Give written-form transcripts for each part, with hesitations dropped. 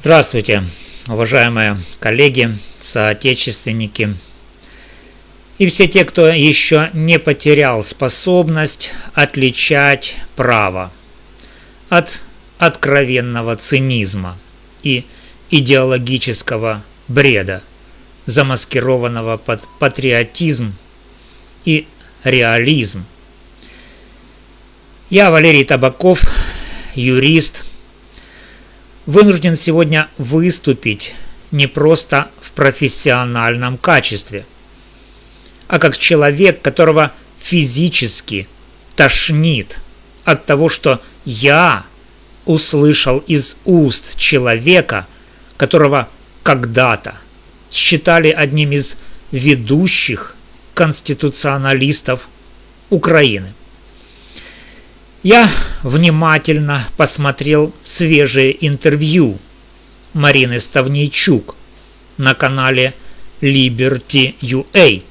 Здравствуйте, уважаемые коллеги, соотечественники и все те, кто еще не потерял способность отличать право от откровенного цинизма и идеологического бреда, замаскированного под патриотизм и реализм. Я, Валерий Табаков, юрист, вынужден сегодня выступить не просто в профессиональном качестве, а как человек, которого физически тошнит от того, что я услышал из уст человека, которого когда-то считали одним из ведущих конституционалистов Украины. Я внимательно посмотрел свежее интервью Марины Ставнейчук на канале Liberty.ua.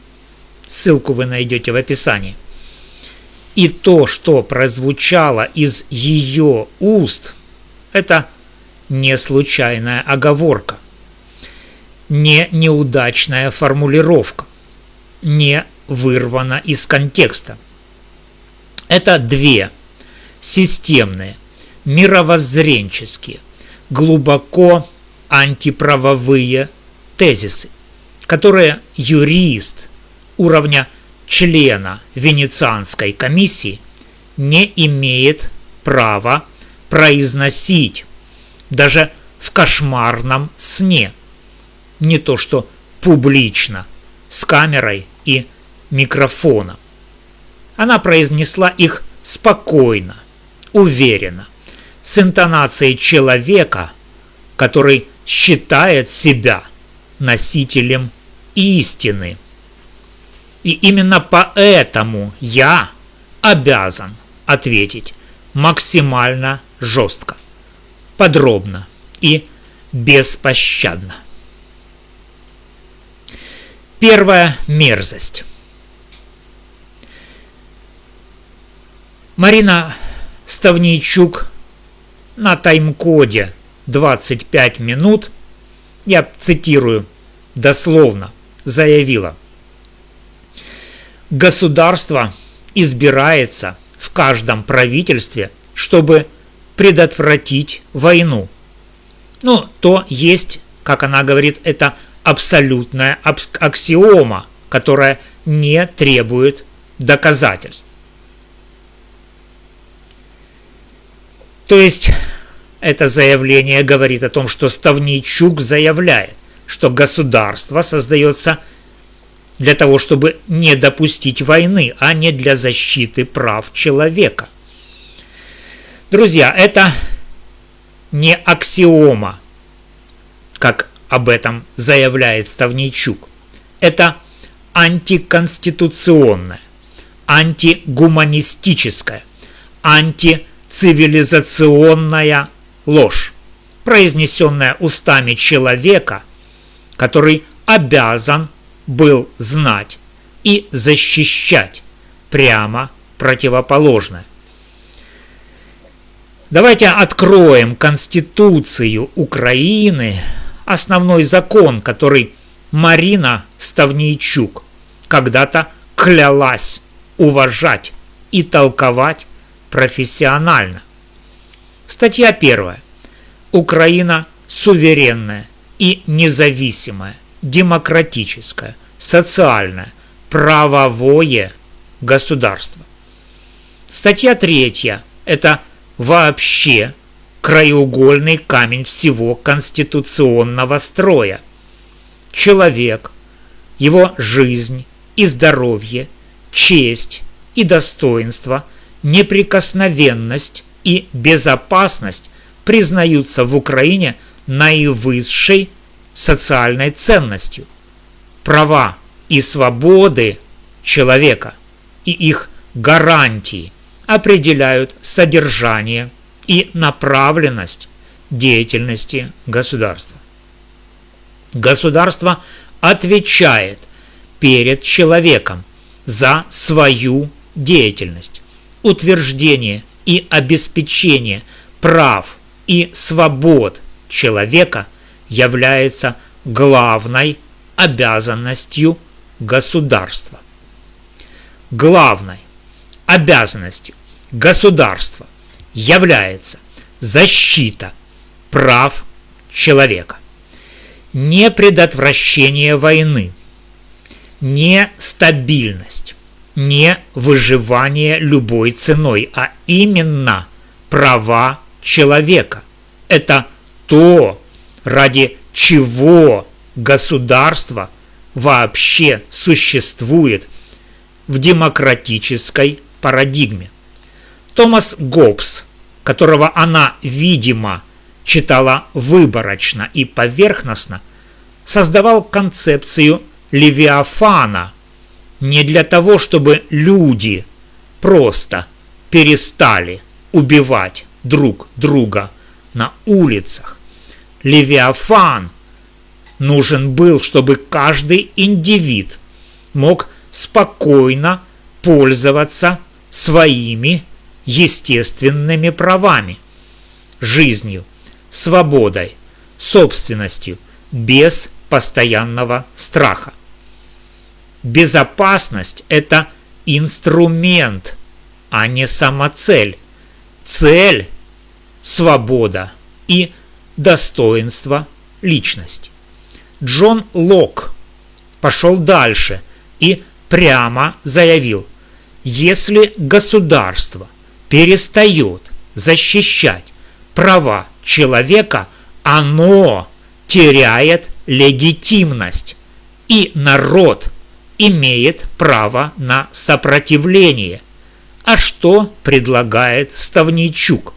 Ссылку вы найдете в описании. И то, что прозвучало из ее уст, это не случайная оговорка, не неудачная формулировка, не вырвана из контекста. Это две системные, мировоззренческие, глубоко антиправовые тезисы, которые юрист уровня члена Венецианской комиссии не имеет права произносить даже в кошмарном сне, не то что публично, с камерой и микрофоном. Она произнесла их спокойно, уверенно, с интонацией человека, который считает себя носителем истины. И именно поэтому я обязан ответить максимально жестко, подробно и беспощадно. Первая мерзость. Марина Ставнейчук на тайм-коде 25 минут, я цитирую дословно, заявила: «Государство избирается в каждом правительстве, чтобы предотвратить войну». То есть, как она говорит, это абсолютная аксиома, которая не требует доказательств. То есть, это заявление говорит о том, что Ставнейчук заявляет, что государство создается для того, чтобы не допустить войны, а не для защиты прав человека. Друзья, это не аксиома, как об этом заявляет Ставнейчук. Это антиконституционная, антигуманистическая, антицивилизационная ложь, произнесенная устами человека, который обязан был знать и защищать прямо противоположное. Давайте откроем Конституцию Украины, основной закон, который Марина Ставнейчук когда-то клялась уважать и толковать профессионально. Статья 1. Украина суверенная и независимая, демократическое, социальное, правовое государство. Статья 3. Это вообще краеугольный камень всего конституционного строя. Человек, его жизнь и здоровье, честь и достоинство, неприкосновенность и безопасность признаются в Украине наивысшей социальной ценностью. Права и свободы человека и их гарантии определяют содержание и направленность деятельности государства. Государство отвечает перед человеком за свою деятельность, утверждение и обеспечение прав и свобод человека является главной обязанностью государства. Главной обязанностью государства является защита прав человека, не предотвращение войны, не стабильность, не выживание любой ценой, а именно права человека. Это то, ради чего государство вообще существует в демократической парадигме. Томас Гоббс, которого она, видимо, читала выборочно и поверхностно, создавал концепцию Левиафана не для того, чтобы люди просто перестали убивать друг друга на улицах. Левиафан нужен был, чтобы каждый индивид мог спокойно пользоваться своими естественными правами, жизнью, свободой, собственностью, без постоянного страха. Безопасность – это инструмент, а не самоцель. Цель – свобода и достоинство личности. Джон Лок пошел дальше и прямо заявил: если государство перестает защищать права человека, оно теряет легитимность, и народ имеет право на сопротивление. А что предлагает Ставнейчук?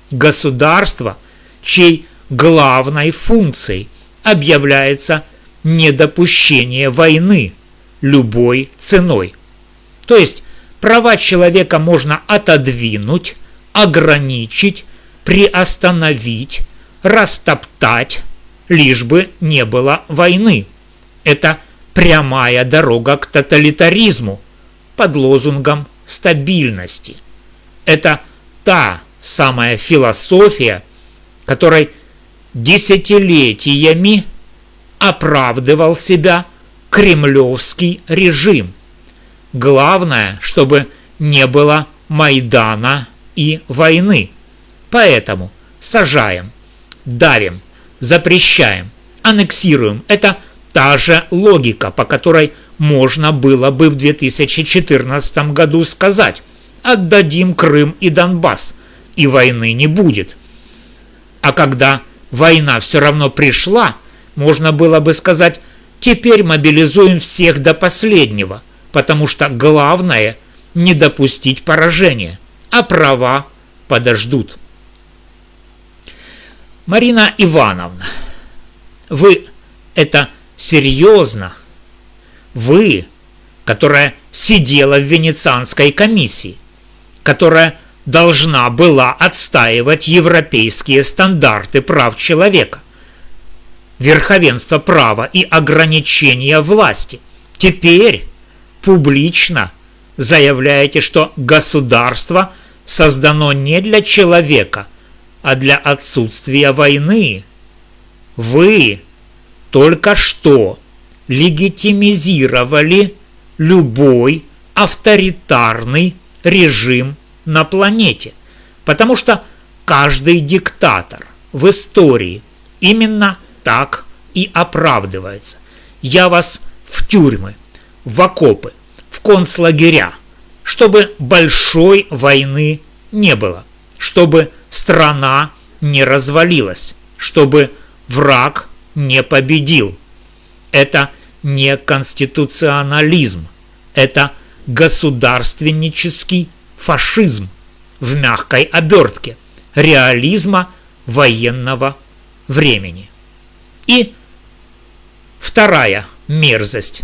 Государство, чьей главной функцией объявляется недопущение войны любой ценой. То есть права человека можно отодвинуть, ограничить, приостановить, растоптать, лишь бы не было войны. Это прямая дорога к тоталитаризму под лозунгом стабильности. Это та самая философия, которой десятилетиями оправдывал себя кремлевский режим. Главное, чтобы не было Майдана и войны. Поэтому сажаем, давим, запрещаем, аннексируем. Это та же логика, по которой можно было бы в 2014 году сказать: отдадим Крым и Донбасс, и войны не будет. А когда война все равно пришла, можно было бы сказать: теперь мобилизуем всех до последнего, потому что главное не допустить поражения, а права подождут. Марина Ивановна, вы это серьезно? Вы, которая сидела в Венецианской комиссии, которая должна была отстаивать европейские стандарты прав человека, верховенство права и ограничения власти, теперь публично заявляете, что государство создано не для человека, а для отсутствия войны. Вы только что легитимизировали любой авторитарный режим на планете, потому что каждый диктатор в истории именно так и оправдывается. Я вас в тюрьмы, в окопы, в концлагеря, чтобы большой войны не было, чтобы страна не развалилась, чтобы враг не победил. Это не конституционализм, это государственнический фашизм в мягкой обертке реализма военного времени. И вторая мерзость,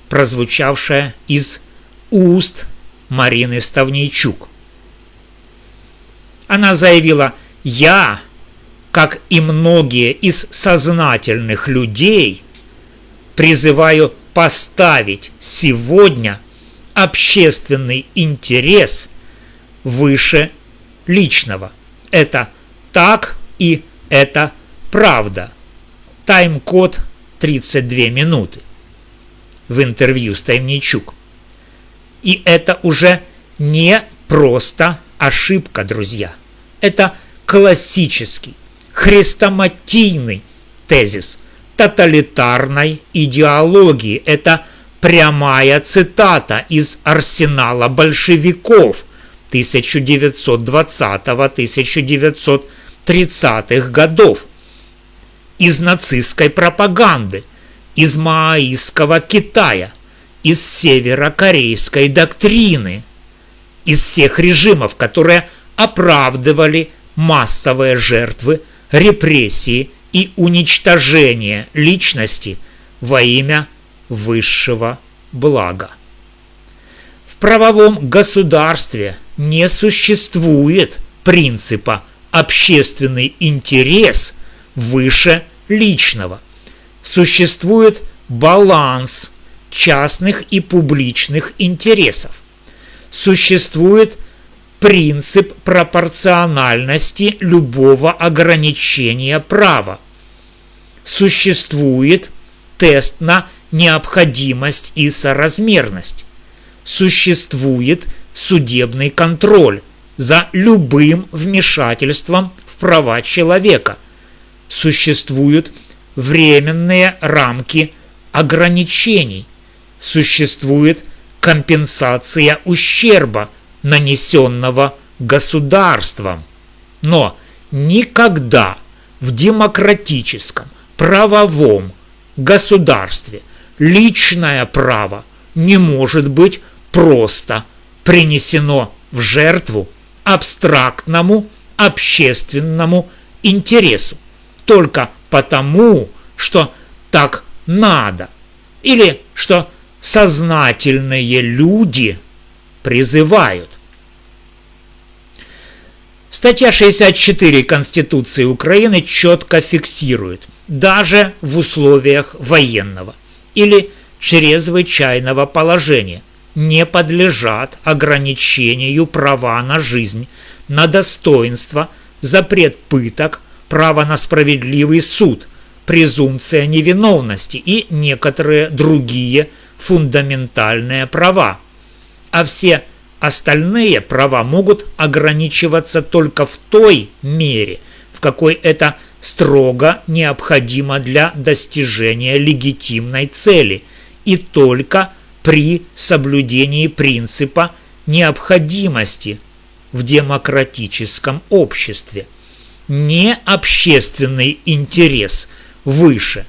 прозвучавшая из уст Марины Ставнейчук. Она заявила: я, как и многие из сознательных людей, призываю поставить сегодня общественный интерес выше личного. Это так и это Правда. Тайм-код 32 минуты. В интервью с Таймничук. И это уже не просто ошибка, друзья. Это классический, хрестоматийный тезис тоталитарной идеологии. Это прямая цитата из арсенала большевиков 1920-1930-х годов, из нацистской пропаганды, из маоистского Китая, из северокорейской доктрины, из всех режимов, которые оправдывали массовые жертвы, репрессии и уничтожение личности во имя высшего блага. В правовом государстве не существует принципа «общественный интерес выше личного». Существует баланс частных и публичных интересов. Существует принцип пропорциональности любого ограничения права. Существует тест на необходимость и соразмерность. Существует судебный контроль за любым вмешательством в права человека. Существуют временные рамки ограничений. Существует компенсация ущерба, нанесенного государством. Но никогда в демократическом, правовом государстве личное право не может быть просто принесено в жертву абстрактному общественному интересу только потому, что так надо, или что сознательные люди призывают. Статья 64 Конституции Украины четко фиксирует: даже в условиях военного или чрезвычайного положения не подлежат ограничению права на жизнь, на достоинство, запрет пыток, право на справедливый суд, презумпция невиновности и некоторые другие фундаментальные права. А все остальные права могут ограничиваться только в той мере, в какой это строго необходимо для достижения легитимной цели, и только при соблюдении принципа необходимости в демократическом обществе. Не общественный интерес выше,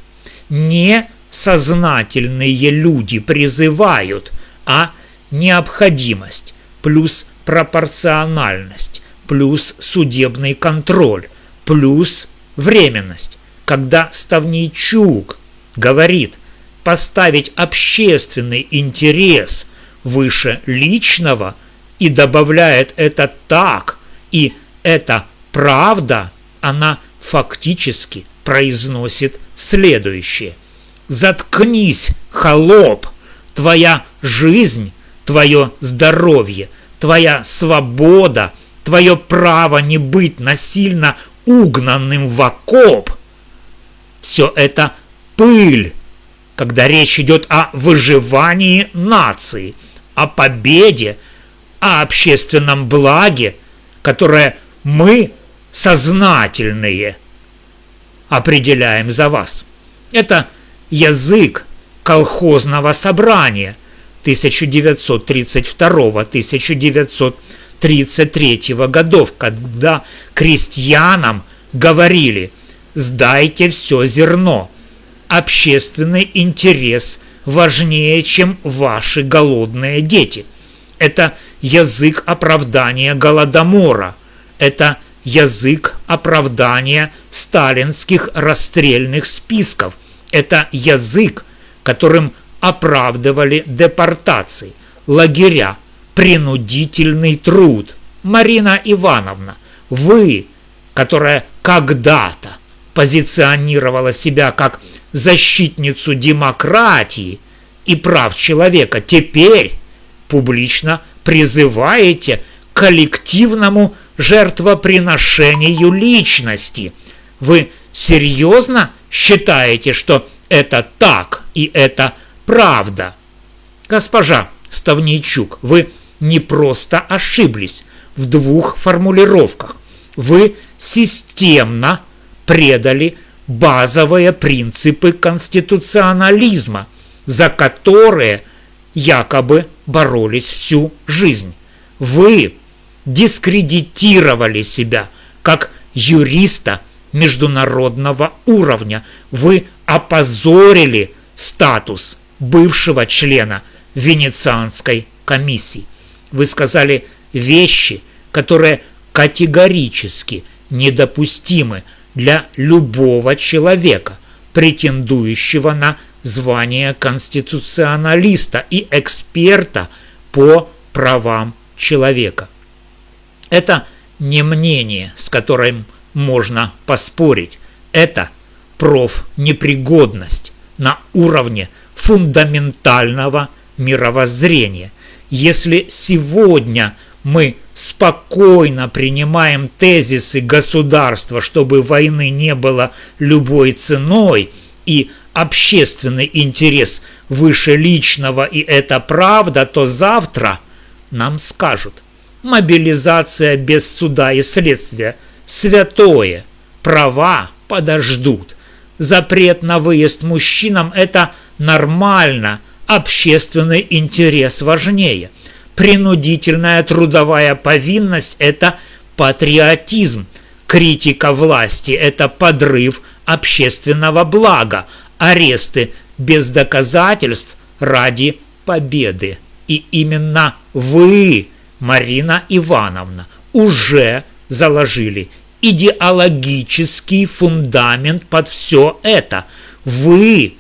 не сознательные люди призывают, а необходимость плюс пропорциональность плюс судебный контроль плюс временность. Когда Ставнейчук говорит поставить общественный интерес выше личного и добавляет это так, и это правда, она фактически произносит следующее: заткнись, холоп, твоя жизнь, твое здоровье, твоя свобода, твое право не быть насильно угнанным в окоп — все это пыль, когда речь идет о выживании нации, о победе, о общественном благе, которое мы, сознательные, определяем за вас. Это язык колхозного собрания 1932-1933 годов, когда крестьянам говорили: сдайте все зерно, общественный интерес важнее, чем ваши голодные дети. Это язык оправдания Голодомора, это язык оправдания сталинских расстрельных списков, это язык, которым оправдывали депортации, лагеря, принудительный труд. Марина Ивановна, вы, которая когда-то позиционировала себя как защитницу демократии и прав человека, теперь публично призываете к коллективному жертвоприношению личности. Вы серьезно считаете, что это так и это правда? Госпожа Ставнейчук, вы не просто ошиблись в двух формулировках. Вы системно предали базовые принципы конституционализма, за которые якобы боролись всю жизнь. Вы дискредитировали себя как юриста международного уровня. Вы опозорили статус бывшего члена Венецианской комиссии. Вы сказали вещи, которые категорически недопустимы для любого человека, претендующего на звание конституционалиста и эксперта по правам человека. Это не мнение, с которым можно поспорить. Это профнепригодность на уровне фундаментального мировоззрения. Если сегодня мы спокойно принимаем тезисы государства, чтобы войны не было любой ценой, и общественный интерес выше личного, и это правда, то завтра нам скажут: мобилизация без суда и следствия святое, права подождут, запрет на выезд мужчинам – это нормально, общественный интерес важнее, принудительная трудовая повинность – это патриотизм, критика власти – это подрыв общественного блага, аресты без доказательств ради победы. И именно вы, Марина Ивановна, уже заложили идеологический фундамент под все это. Вы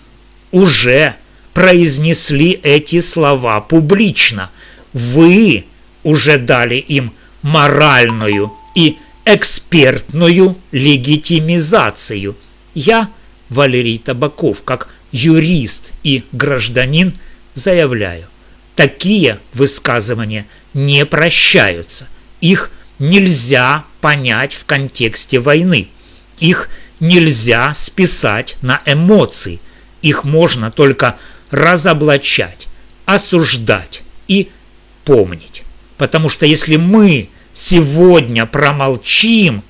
уже произнесли эти слова публично. Вы уже дали им моральную и экспертную легитимизацию. Я, Валерий Табаков, как юрист и гражданин, заявляю: такие высказывания не прощаются. Их нельзя понять в контексте войны. Их нельзя списать на эмоции. Их можно только разоблачать, осуждать и помнить. Потому что если мы сегодня промолчим,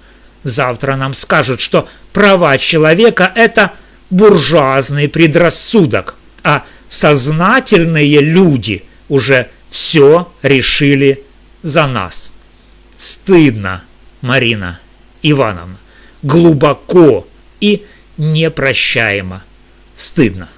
завтра нам скажут, что права человека – это буржуазный предрассудок, а сознательные люди уже все решили за нас. Стыдно, Марина Ивановна, глубоко и непрощаемо стыдно.